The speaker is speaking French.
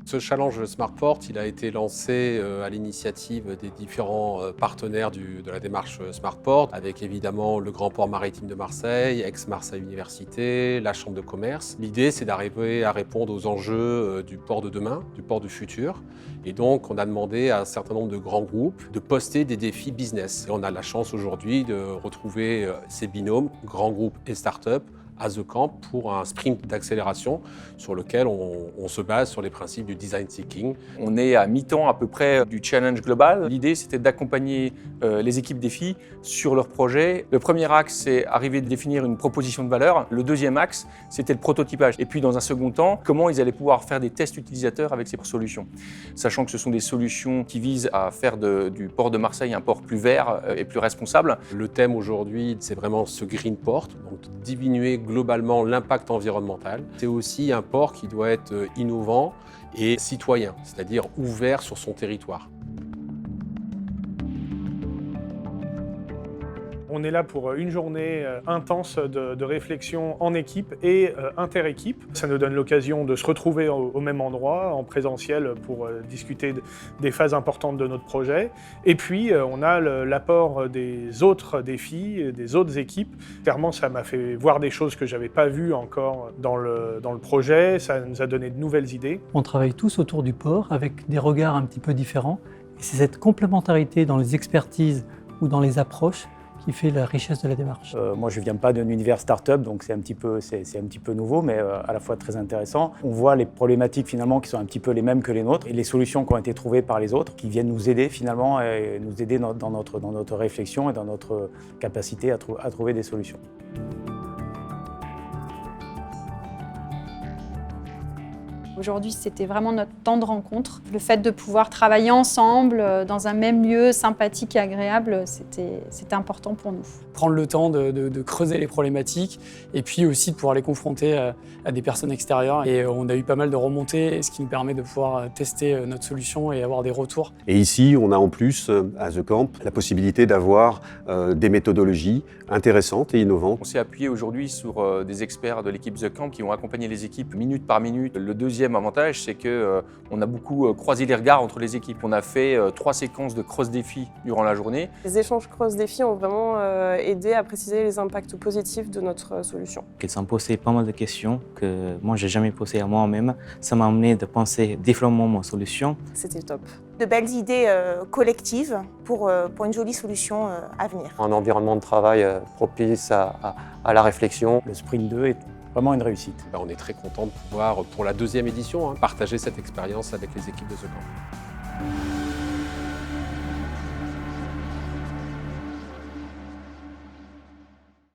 Ce challenge Smartport, il a été lancé à l'initiative des différents partenaires de la démarche Smartport, avec évidemment le Grand Port Maritime de Marseille, Aix-Marseille Université, la Chambre de commerce. L'idée, c'est d'arriver à répondre aux enjeux du port de demain, du port du futur. Et donc, on a demandé à un certain nombre de grands groupes de poster des défis business. Et on a la chance aujourd'hui de retrouver ces binômes, grands groupes et start-up, à The Camp pour un sprint d'accélération sur lequel on se base sur les principes du design thinking. On est à mi-temps à peu près du challenge global. L'idée, c'était d'accompagner les équipes défis sur leurs projets. Le premier axe, c'est arriver à définir une proposition de valeur. Le deuxième axe, c'était le prototypage. Et puis, dans un second temps, comment ils allaient pouvoir faire des tests utilisateurs avec ces solutions. Sachant que ce sont des solutions qui visent à faire du port de Marseille un port plus vert et plus responsable. Le thème aujourd'hui, c'est vraiment ce green port, donc diminuer globalement l'impact environnemental. C'est aussi un port qui doit être innovant et citoyen, c'est-à-dire ouvert sur son territoire. On est là pour une journée intense de réflexion en équipe et inter-équipe. Ça nous donne l'occasion de se retrouver au même endroit, en présentiel, pour discuter des phases importantes de notre projet. Et puis, on a l'apport des autres défis, des autres équipes. Clairement, ça m'a fait voir des choses que je n'avais pas vues encore dans le projet. Ça nous a donné de nouvelles idées. On travaille tous autour du port avec des regards un petit peu différents. Et c'est cette complémentarité dans les expertises ou dans les approches qui fait la richesse de la démarche. Moi, je ne viens pas d'un univers start-up, donc c'est un petit peu nouveau, mais à la fois très intéressant. On voit les problématiques finalement qui sont un petit peu les mêmes que les nôtres et les solutions qui ont été trouvées par les autres, qui viennent nous aider finalement et nous aider dans notre réflexion et dans notre capacité à trouver des solutions. Aujourd'hui, c'était vraiment notre temps de rencontre. Le fait de pouvoir travailler ensemble dans un même lieu sympathique et agréable, c'était important pour nous. Prendre le temps de creuser les problématiques et puis aussi de pouvoir les confronter à des personnes extérieures. Et on a eu pas mal de remontées, ce qui nous permet de pouvoir tester notre solution et avoir des retours. Et ici, on a en plus, à The Camp, la possibilité d'avoir des méthodologies intéressantes et innovantes. On s'est appuyé aujourd'hui sur des experts de l'équipe The Camp qui ont accompagné les équipes minute par minute. Le deuxième avantage, c'est qu'on a beaucoup croisé les regards entre les équipes. On a fait 3 séquences de cross-défis durant la journée. Les échanges cross-défis ont vraiment aidé à préciser les impacts positifs de notre solution. Ils ont posé pas mal de questions que moi, je n'ai jamais posées à moi-même. Ça m'a amené de penser différemment ma solution. C'était top. De belles idées collectives pour une jolie solution à venir. Un environnement de travail propice à la réflexion. Le Sprint 2 est vraiment une réussite. On est très content de pouvoir, pour la 2e édition, partager cette expérience avec les équipes de The Camp.